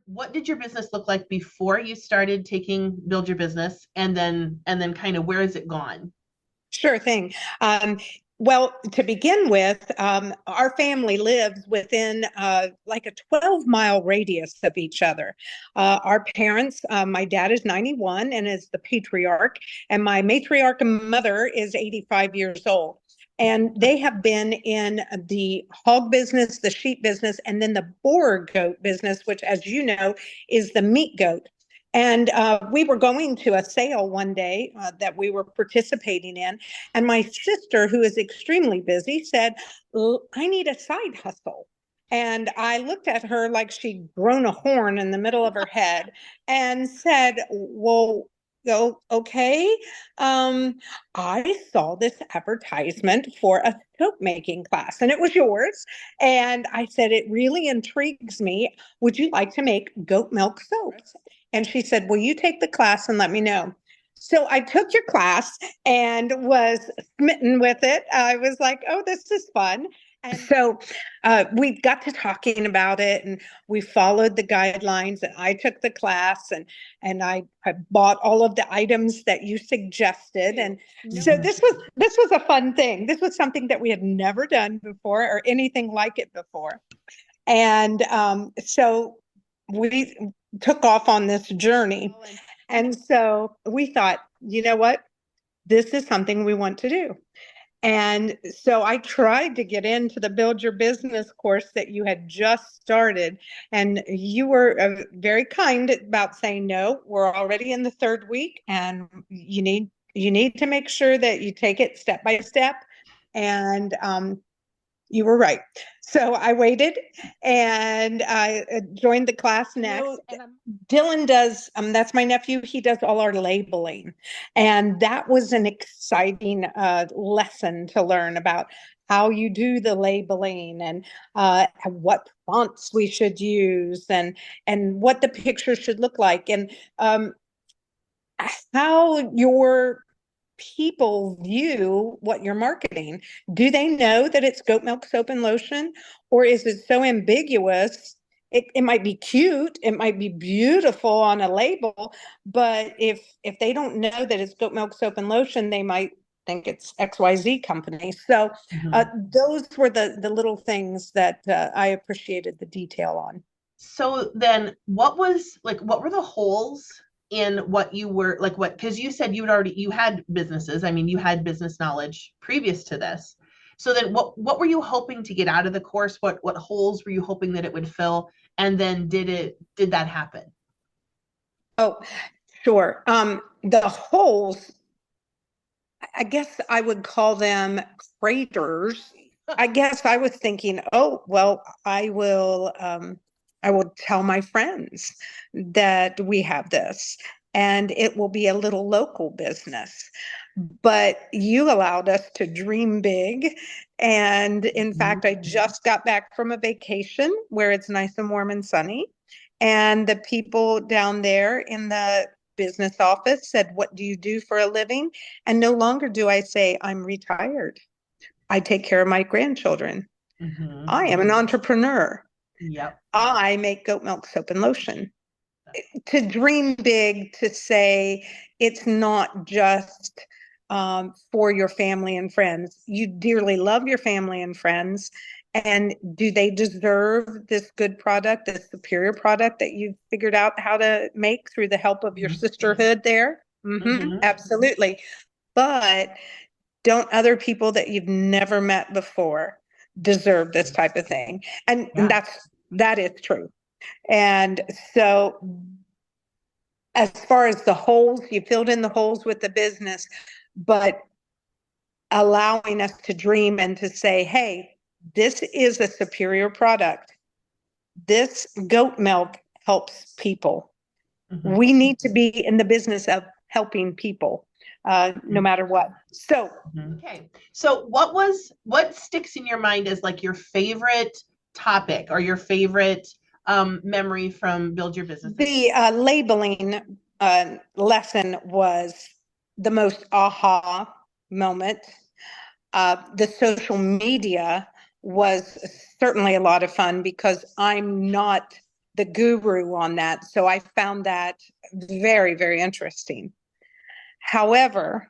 what did your business look like before you started taking Build Your Business, and then kind of where has it gone? Sure thing. Well, to begin with, our family lives within like a 12-mile radius of each other. Our parents, my dad is 91 and is the patriarch, and my matriarch mother is 85 years old. And they have been in the hog business, the sheep business, and then the boer goat business, which, as you know, is the meat goat. And we were going to a sale one day that we were participating in. And my sister, who is extremely busy, said, I need a side hustle. And I looked at her like she'd grown a horn in the middle of her head and said, well, okay. Um, I saw this advertisement for a soap making class and it was yours. And I said, it really intrigues me. Would you like to make goat milk soap? And she said, will you take the class and let me know? So I took your class and was smitten with it. I was like, oh, this is fun. And so we got to talking about it and we followed the guidelines and I took the class and I bought all of the items that you suggested. And so Mhm. this was a fun thing. This was something that we had never done before or anything like it before. And so we took off on this journey. And so we thought, you know what? This is something we want to do. And so I tried to get into the Build Your Business course that you had just started. And you were very kind about saying, no, we're already in the third week and you need to make sure that you take it step by step. And you were right. So I waited and I joined the class next. Dylan does, that's my nephew. He does all our labeling. And that was an exciting lesson to learn about how you do the labeling and what fonts we should use and what the picture should look like and how your people view what you're marketing. Do they know that it's goat milk soap and lotion? Or is it so ambiguous? It might be cute, it might be beautiful on a label, but if they don't know that it's goat milk soap and lotion, they might think it's XYZ company. So Mhm. those were the little things that I appreciated the detail on. So then what were the holes in what you were like what because you said you had businesses. I mean, you had business knowledge previous to this. So then what were you hoping to get out of the course? What holes were you hoping that it would fill? And then did that happen? Oh, sure. The holes, I guess I would call them craters. I guess I was thinking, oh, well, I will tell my friends that we have this and it will be a little local business. But you allowed us to dream big. And in Mhm. fact, I just got back from a vacation where it's nice and warm and sunny. And the people down there in the business office said, what do you do for a living? And no longer do I say, I'm retired. I take care of my grandchildren. Mhm. I am an entrepreneur. Yep. I make goat milk soap and lotion. To dream big, to say it's not just for your family and friends. You dearly love your family and friends. And do they deserve this good product, this superior product that you've figured out how to make through the help of your Mhm. sisterhood there? Mhm. Absolutely. But don't other people that you've never met before deserve this type of thing? And Yeah. that is true. And so as far as the holes, you filled in the holes with the business, but allowing us to dream and to say, hey, this is a superior product. This goat milk helps people. Mhm. We need to be in the business of helping people, no Mhm. matter what. So Mhm. Okay. So what sticks in your mind as like your favorite topic or your favorite memory from Build Your Business? the labeling lesson was the most aha moment. The social media was certainly a lot of fun because I'm not the guru on that. So I found that very, very interesting. However,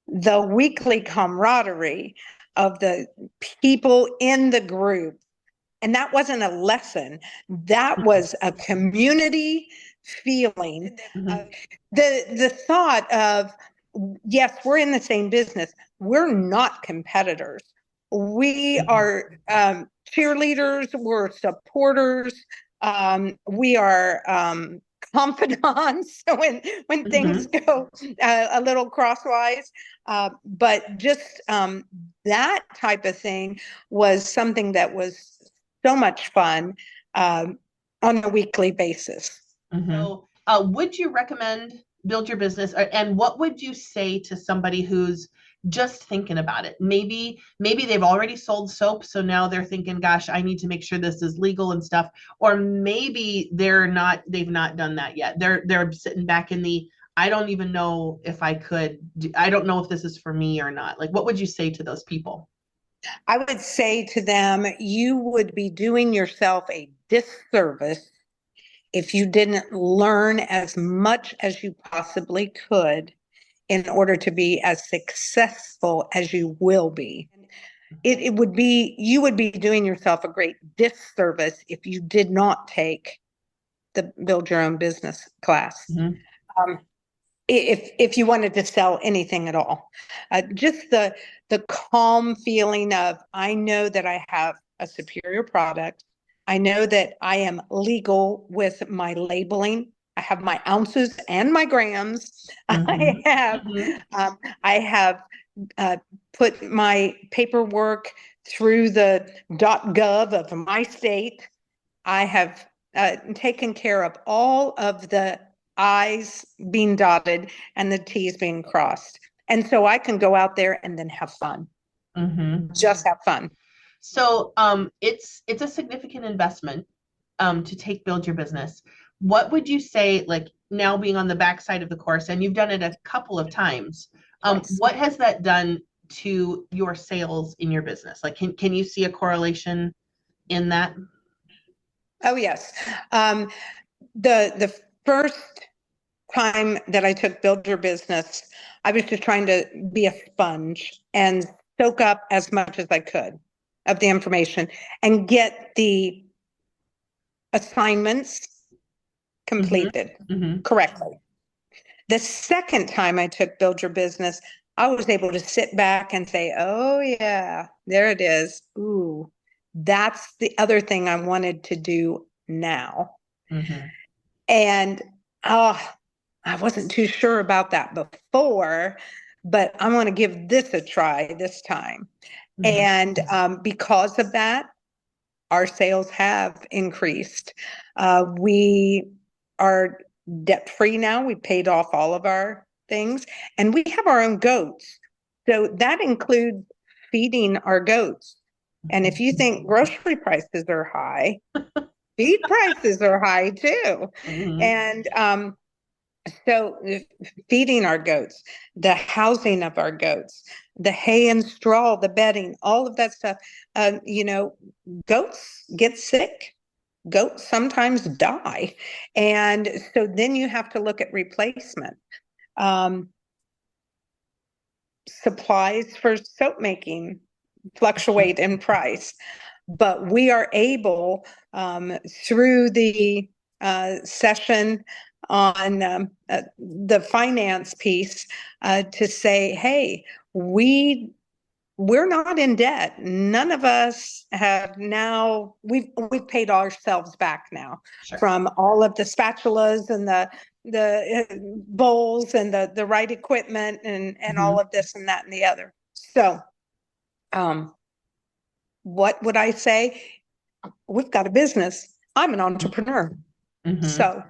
the weekly camaraderie of the people in the group, and that wasn't a lesson, that was a community feeling. Mhm. The thought of, yes, we're in the same business, we're not competitors, we are cheerleaders, we're supporters, we are confidants when things go a little crosswise, but just that type of thing was something that was so much fun on a weekly basis. So, would you recommend Build Your Business, and what would you say to somebody who's just thinking about it? Maybe they've already sold soap, so now they're thinking, "Gosh, I need to make sure this is legal and stuff." Or maybe they've not done that yet. They're sitting back in the, I don't even know if I could. I don't know if this is for me or not. Like, what would you say to those people? I would say to them, you would be doing yourself a disservice if you didn't learn as much as you possibly could in order to be as successful as you will be. It would be, you would be doing yourself a great disservice if you did not take the Build Your Own Business class. Um, if you wanted to sell anything at all, just the calm feeling of, I know that I have a superior product. I know that I am legal with my labeling. I have my ounces and my grams. I have put my paperwork through the .gov of my state. I have taken care of all of the I's being dotted and the T's being crossed. And so I can go out there and then have fun. Just have fun. So it's a significant investment to take Build Your Business. What would you say, like now being on the backside of the course, and you've done it a couple of times, Yes. what has that done to your sales in your business? Like, can you see a correlation in that? Oh, yes. The first time that I took Build Your Business, I was just trying to be a sponge and soak up as much as I could of the information and get the assignments completed correctly. The second time I took Build Your Business, I was able to sit back and say, oh yeah, there it is. Ooh, that's the other thing I wanted to do now. And I wasn't too sure about that before, but I want to give this a try this time. And because of that, our sales have increased. We are debt-free now. We paid off all of our things, and we have our own goats. So that includes feeding our goats. And if you think grocery prices are high, feed prices are high too. And so feeding our goats, the housing of our goats, the hay and straw, the bedding, all of that stuff, goats get sick. Goats sometimes die. And so then you have to look at replacement. Supplies for soap making fluctuate in price, but we are able, through the session on the finance piece, to say, hey, we're not in debt. None of us have now, we've paid ourselves back now from all of the spatulas and the bowls and the right equipment and all of this and that and the other. So what would I say? We've got a business. I'm an entrepreneur. So,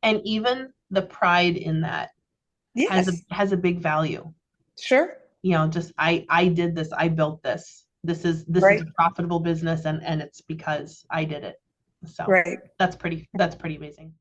and even the pride in that has a big value. Sure. Just I did this, I built this. This is a profitable business, and it's because I did it. So that's pretty amazing.